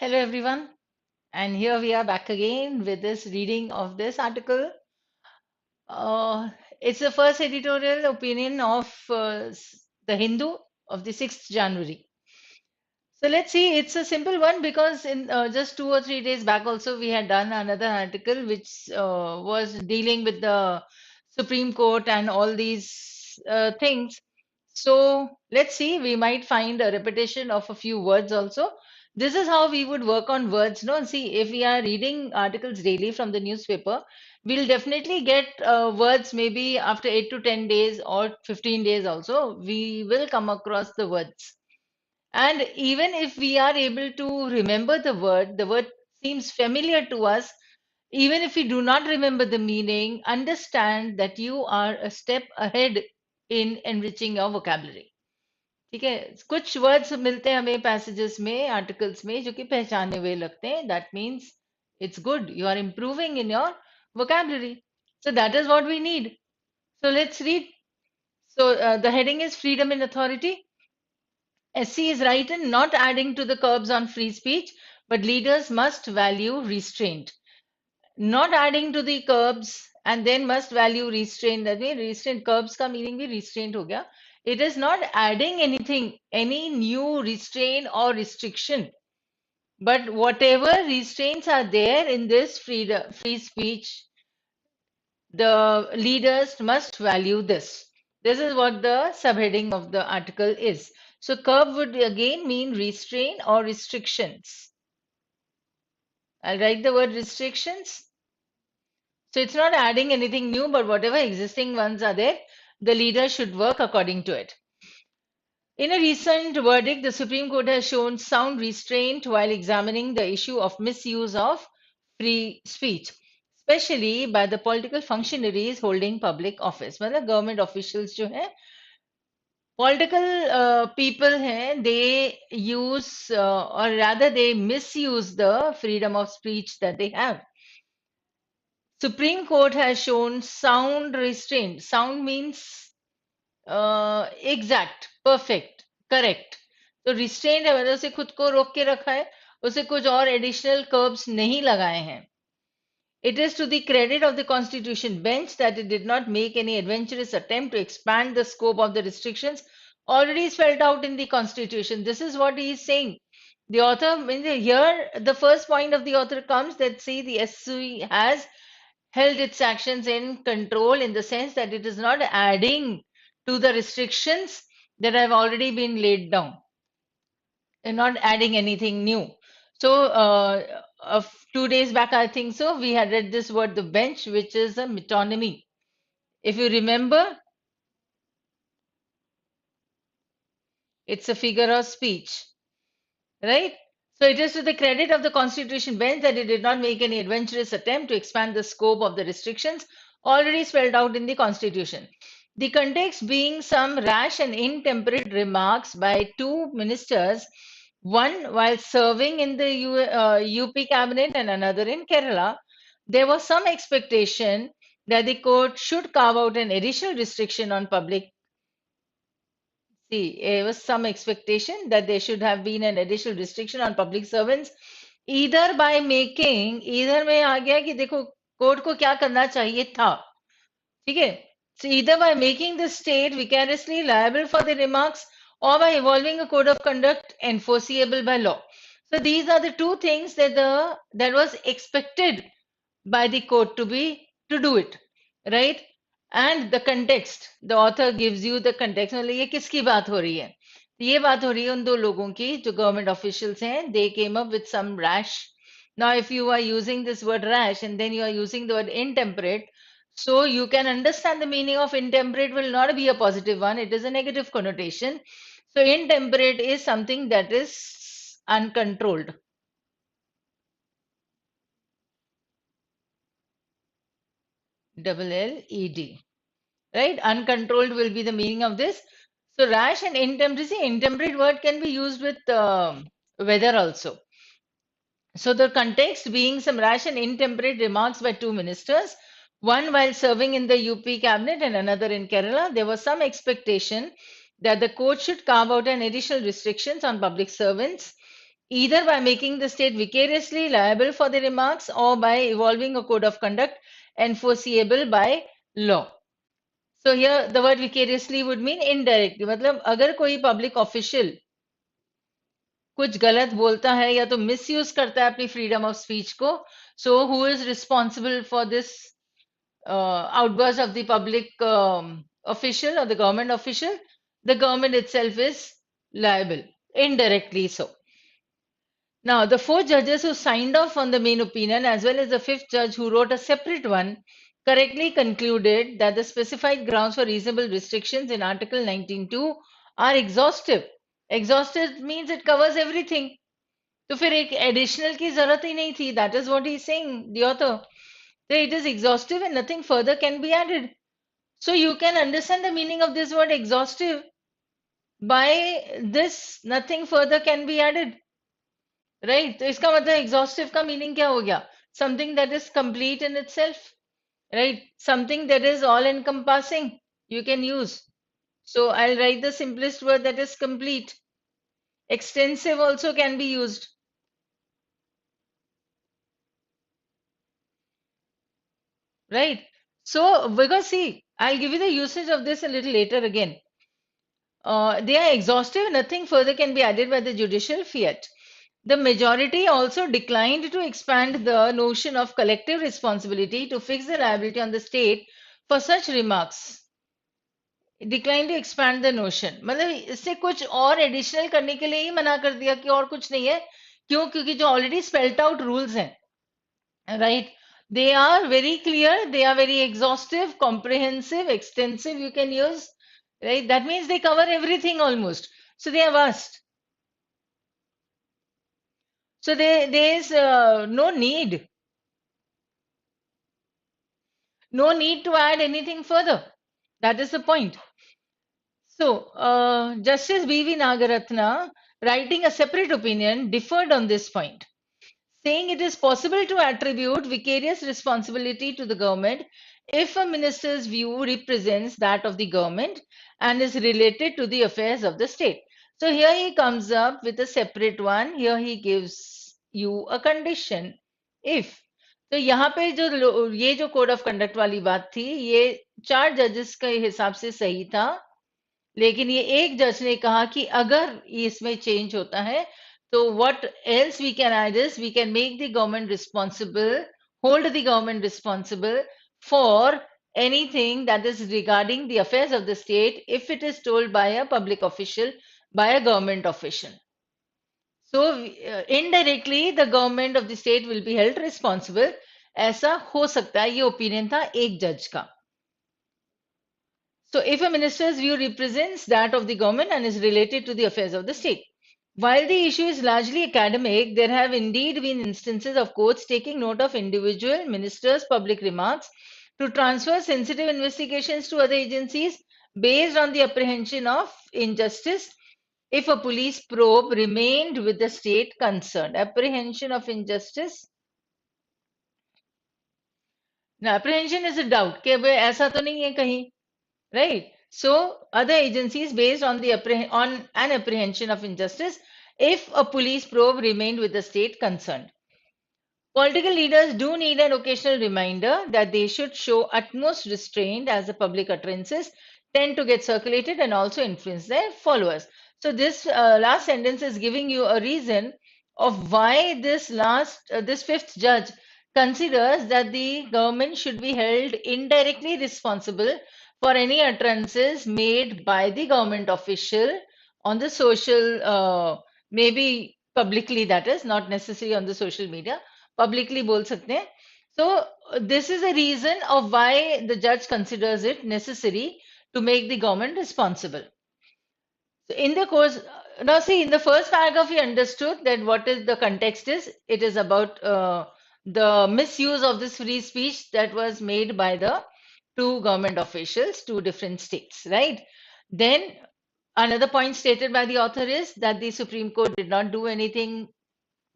Hello, everyone. And here we are back again with this reading of this article. Uh, it's the first editorial opinion of the Hindu of the 6th January. So let's see, it's a simple one because in just 2 or 3 days back also we had done another article which was dealing with the Supreme Court and all these things. So let's see, we might find a repetition of a few words also. This is how we would work on words. No, see, if we are reading articles daily from the newspaper, we'll definitely get words maybe after 8 to 10 days or 15 days also. We will come across the words. And even if we are able to remember the word seems familiar to us. Even if we do not remember the meaning, understand that you are a step ahead in enriching your vocabulary. ठीक है कुछ words मिलते हैं हमें passages में articles में जो कि पहचाने हुए लगते हैं that means it's good you are improving in your vocabulary. So that is what we need. So let's read. So the heading is Freedom in Authority. SC is written not adding to the curbs on free speech, but leaders must value restraint. Not adding to the curbs and then must value restraint. That means restraint curbs का meaning भी restraint हो गया. It is not adding anything, any new restraint or restriction. But whatever restraints are there in this free speech, the leaders must value this. This is what the subheading of the article is. So curb would again mean restraint or restrictions. I'll write the word restrictions. So it's not adding anything new, but whatever existing ones are there, the leader should work according to it. In a recent verdict, the Supreme Court has shown sound restraint while examining the issue of misuse of free speech, especially by the political functionaries holding public office. मतलब government officials जो हैं, political people हैं, they use or rather they misuse the freedom of speech that they have. Supreme Court has shown sound restraint. Sound means exact, perfect, correct. तो restraint है मतलब उसे खुद को रोक के रखा है, उसे कुछ और additional curbs नहीं लगाए हैं. It is to the credit of the Constitution bench that it did not make any adventurous attempt to expand the scope of the restrictions already spelled out in the Constitution. This is what he is saying. The author, here, the first point of the author comes that see the SC has held its actions in control in the sense that it is not adding to the restrictions that have already been laid down and not adding anything new. So, 2 days back, I think so, we had read this word, the bench, which is a metonymy. If you remember, it's a figure of speech, right? So it is to the credit of the Constitution bench that it did not make any adventurous attempt to expand the scope of the restrictions already spelled out in the Constitution. The context being some rash and intemperate remarks by two ministers, one while serving in the UP cabinet and another in Kerala, there was some expectation that the court should carve out an additional restriction on public. See, there was some expectation that there should have been an additional restriction on public servants, either by making, either में आ गया कि देखो court को क्या करना चाहिए था, ठीक है? So either by making the state vicariously liable for the remarks or by evolving a code of conduct enforceable by law. So these are the two things that was expected by the court to do it, right? And the context, the author gives you the context. मतलब ये किसकी बात हो रही है? ये बात हो रही है उन दो लोगों की जो government officials हैं. They came up with some rash. Now, if you are using this word rash and then you are using the word intemperate, so you can understand the meaning of intemperate will not be a positive one. It is a negative connotation. So intemperate is something that is uncontrolled. Double L-E-D. Right? Uncontrolled will be the meaning of this. So rash and intemperate, intemperate word can be used with weather also. So the context being some rash and intemperate remarks by two ministers, one while serving in the UP cabinet and another in Kerala, there was some expectation that the court should carve out an additional restrictions on public servants, either by making the state vicariously liable for the remarks or by evolving a code of conduct enforceable by law. So here the word vicariously would mean indirectly. मतलब अगर कोई public official कुछ गलत बोलता है या तो misuse करता है अपनी फ्रीडम ऑफ स्पीच को, so who is responsible for this outburst of the public official or the government official? The government itself is liable, indirectly so. Now, the four judges who signed off on the main opinion, as well as the fifth judge who wrote a separate one, correctly concluded that the specified grounds for reasonable restrictions in Article 19.2 are exhaustive. Exhaustive means it covers everything. तो फिर एक additional की जरूरत ही नहीं थी. That is what he is saying, the author. So it is exhaustive and nothing further can be added. So you can understand the meaning of this word exhaustive by this, nothing further can be added. Right? तो इसका मतलब exhaustive का meaning क्या हो गया? Something that is complete in itself. Right? Something that is all encompassing. You can use. So I'll write the simplest word, that is complete. Extensive also can be used. Right? So, because see, I'll give you the usage of this a little later again. They are exhaustive, nothing further can be added by the judicial fiat. The majority also declined to expand the notion of collective responsibility to fix the liability on the state for such remarks. Declined to expand the notion. मतलब इससे कुछ और additional करने के लिए ही मना कर दिया कि और कुछ नहीं है. क्यों? क्योंकि जो ऑलरेडी स्पेल्ट आउट रूल्स हैं, right? They are very clear, they are very exhaustive, comprehensive, extensive, you can use, right? That means they cover everything almost. So they are vast. So there is no need to add anything further. That is the point. So Justice B.V. Nagaratna, writing a separate opinion, differed on this point, saying it is possible to attribute vicarious responsibility to the government if a minister's view represents that of the government and is related to the affairs of the state. So here he comes up with a separate one. Here he gives you a condition. If. तो यहाँ पे जो ये जो code of conduct वाली बात थी, ये 4 जजेस के हिसाब से सही था, लेकिन ये एक जज ने कहा कि अगर इसमें चेंज होता है, so what else we can add is we can make the government responsible, hold the government responsible for anything that is regarding the affairs of the state if it is told by a public official, by a government official. So indirectly the government of the state will be held responsible. ऐसा हो सकता है, ये opinion था एक जज का. So if a minister's view represents that of the government and is related to the affairs of the state. While the issue is largely academic, there have indeed been instances of courts taking note of individual ministers' public remarks to transfer sensitive investigations to other agencies based on the apprehension of injustice if a police probe remained with the state concerned. Apprehension of injustice. Now, apprehension is a doubt कि अब ऐसा तो नहीं है कहीं, right? So other agencies based on the on an apprehension of injustice if a police probe remained with the state concerned. Political leaders do need an occasional reminder that they should show utmost restraint as the public utterances tend to get circulated and also influence their followers. So this last sentence is giving you a reason of why this fifth judge considers that the government should be held indirectly responsible for any utterances made by the government official on the social, maybe publicly, that is, not necessarily on the social media, publicly बोल सकते हैं. So this is a reason of why the judge considers it necessary to make the government responsible. So in the course, now see, in the first paragraph, we understood that what is the context is. It is about the misuse of this free speech that was made by the two government officials, two different states, right? Then another point stated by the author is that the Supreme Court did not do anything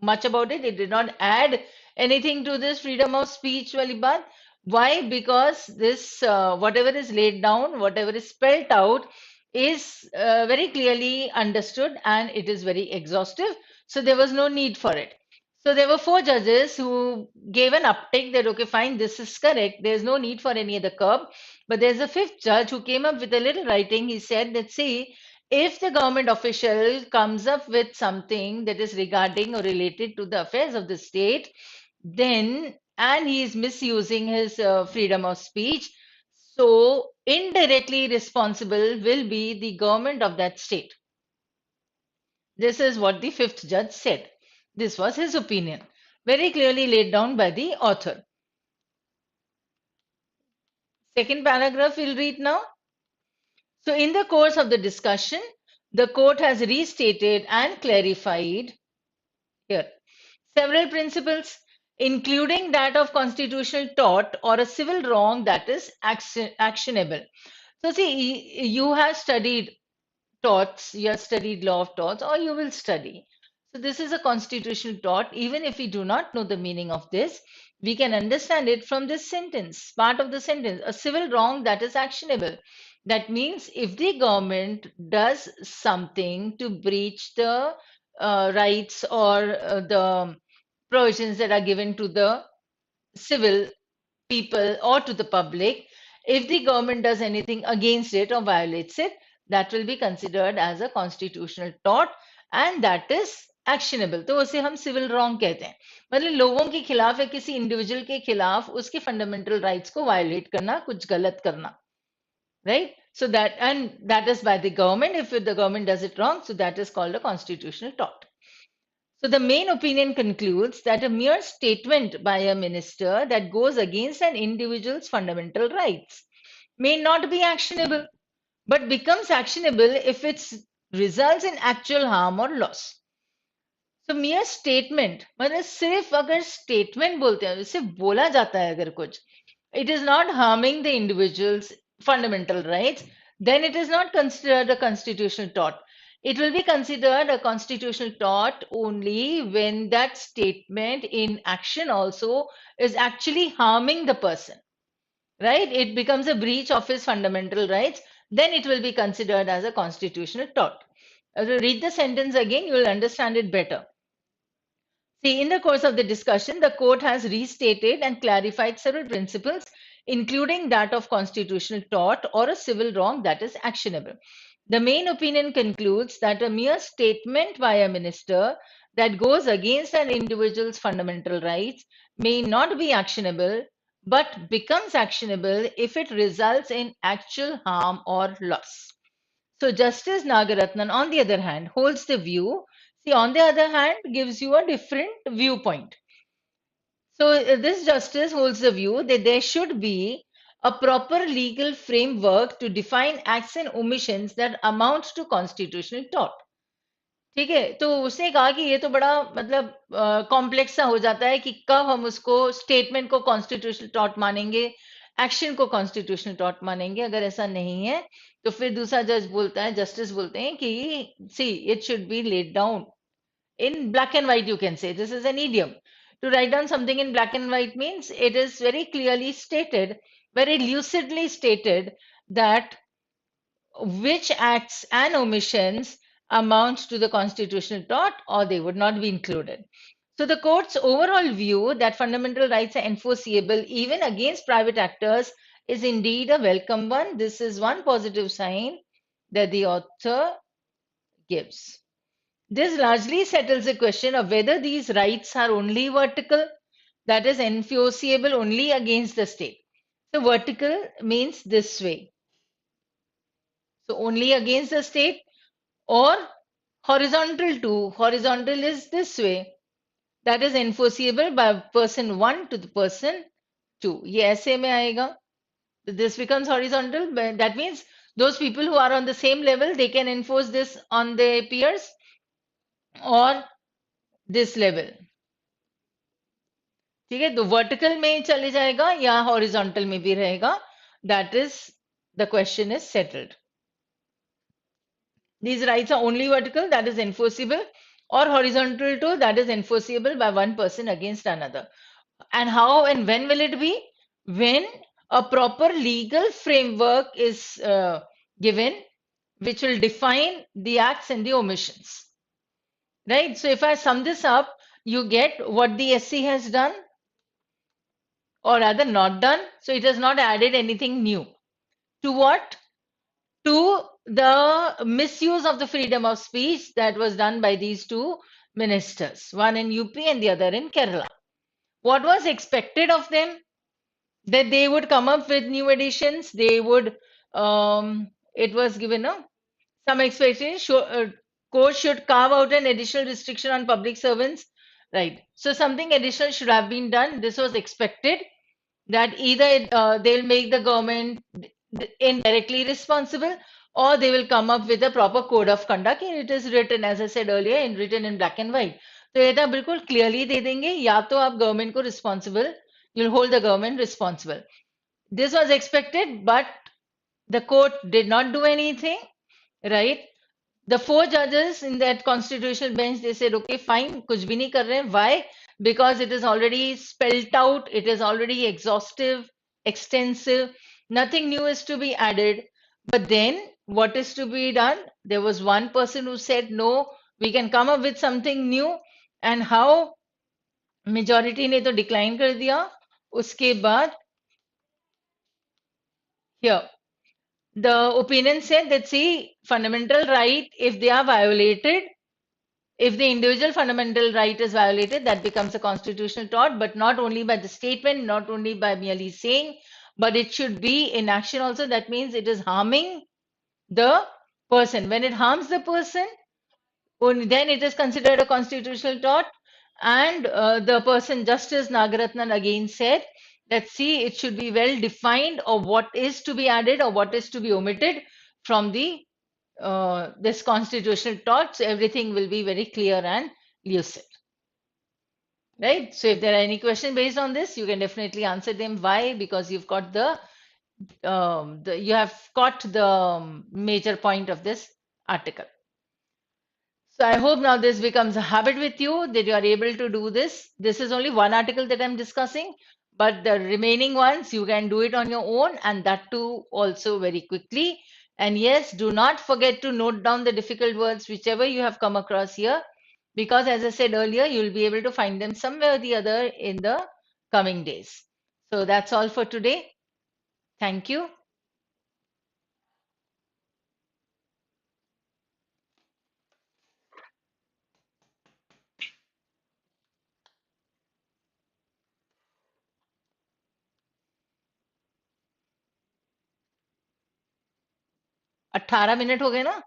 much about it. It did not add anything to this freedom of speech wali baat. Why? Because this, whatever is laid down, whatever is spelled out, is very clearly understood and it is very exhaustive. So there was no need for it. So there were four judges who gave an uptick that, okay, fine, this is correct. There's no need for any other curb. But there's a fifth judge who came up with a little writing. He said that, see, if the government official comes up with something that is regarding or related to the affairs of the state, then, and he is misusing his freedom of speech, so indirectly responsible will be the government of that state. This is what the fifth judge said. This was his opinion, very clearly laid down by the author. Second paragraph we'll read now. So, in the course of the discussion, the court has restated and clarified here several principles, including that of constitutional tort or a civil wrong that is actionable. So, see, you have studied torts, you have studied law of torts, or you will study. So this is a constitutional tort. Even if we do not know the meaning of this, we can understand it from this sentence, part of the sentence, a civil wrong that is actionable. That means if the government does something to breach the rights or the provisions that are given to the civil people or to the public, if the government does anything against it or violates it, that will be considered as a constitutional tort and that is actionable. तो उसे हम civil wrong कहते हैं, मतलब लोगों के खिलाफ या किसी इंडिविजुअल के खिलाफ उसके फंडामेंटल राइट्स को वायलेट करना, कुछ गलत करना, right? So that, and that is by the government. If the government does it wrong, so that is called a constitutional tort. So the main opinion concludes that a mere statement by a minister that goes against an individual's fundamental rights may not be actionable, but becomes actionable if it results in actual harm or loss. So mere statement, मतलब सिर्फ अगर statement बोलते हैं, सिर्फ बोला जाता है अगर कुछ, it is not harming the individual's fundamental rights, then it is not considered a constitutional tort. It will be considered a constitutional tort only when that statement in action also is actually harming the person, right? It becomes a breach of his fundamental rights, then it will be considered as a constitutional tort. Read the sentence again, you will understand it better. See, in the course of the discussion, the court has restated and clarified several principles, including that of constitutional tort or a civil wrong that is actionable. The main opinion concludes that a mere statement by a minister that goes against an individual's fundamental rights may not be actionable, but becomes actionable if it results in actual harm or loss. So Justice Nagaratnan, on the other hand, holds the view. See, on the other hand, gives you a different viewpoint. So this justice holds the view that there should be a proper legal framework to define acts and omissions that amount to constitutional tort. ठीक है, तो उसने कहा कि ये तो बड़ा मतलब कॉम्प्लेक्स सा हो जाता है कि कब हम उसको स्टेटमेंट को कॉन्स्टिट्यूशनल टॉर्ट मानेंगे, एक्शन को कॉन्स्टिट्यूशनल टॉर्ट मानेंगे. अगर ऐसा नहीं है तो फिर दूसरा जज बोलता है, जस्टिस बोलते हैं कि see it should be laid down in black and white. You can say this is an idiom. To write down something in black and white means it is very clearly stated, very lucidly stated, that which acts and omissions amount to the constitutional tort or they would not be included. So the court's overall view that fundamental rights are enforceable even against private actors is indeed a welcome one. This is one positive sign that the author gives. This largely settles the question of whether these rights are only vertical, that is enforceable only against the state. So vertical means this way. So only against the state, or horizontal too. Horizontal is this way. That is enforceable by person 1 to the person 2. ये ऐसे में आएगा. This becomes horizontal. That means those people who are on the same level, they can enforce this on their peers, or this level. ठीक है, तो vertical में चले जाएगा या हॉरिजॉन्टल में भी रहेगा. That is the question is settled. These rights are only vertical, that is enforceable, or horizontal too, that is enforceable by one person against another. And how and when will it be? When a proper legal framework is given, which will define the acts and the omissions. right? So if I sum this up, you get what the SC has done, or rather not done. So it has not added anything new. To what? To the misuse of the freedom of speech that was done by these two ministers, one in UP and the other in Kerala. What was expected of them? That they would come up with new additions. They would, it was given some expectation. Court should carve out an additional restriction on public servants. Right. So something additional should have been done. This was expected, that either they'll make the government indirectly responsible, or they will come up with a proper code of conduct, and it is written, as I said earlier, written in black and white. तो ये तो बिल्कुल clearly दे देंगे, या तो आप government को responsible, you'll hold the government responsible. This was expected, but the court did not do anything, right? The four judges in that constitutional bench, they said, okay, fine, kuch bhi nahi kar rahe hain. Why? Because it is already spelt out, it is already exhaustive, extensive, nothing new is to be added. But then, what is to be done? There was one person who said, no, we can come up with something new. And how? Majority ने तो decline कर दिया. उसके बाद, here, the opinion said that, see, fundamental right, if they are violated, if the individual fundamental right is violated, that becomes a constitutional tort, but not only by the statement, not only by merely saying, but it should be in action also. That means it is harming the person. When it harms the person, only then it is considered a constitutional tort. And the person, Justice Nagaratnan, again said that, see, it should be well defined, or what is to be added or what is to be omitted from the this constitutional tort. So everything will be very clear and lucid. Right? So if there are any questions based on this, you can definitely answer them. Why? Because you've got you have got the major point of this article. So I hope now this becomes a habit with you, that you are able to do this. This is only one article that I'm discussing, but the remaining ones you can do it on your own, and that too also very quickly. And yes, do not forget to note down the difficult words whichever you have come across here, because as I said earlier, you'll be able to find them somewhere or the other in the coming days. So that's all for today. Thank you. 18 minute हो गए ना?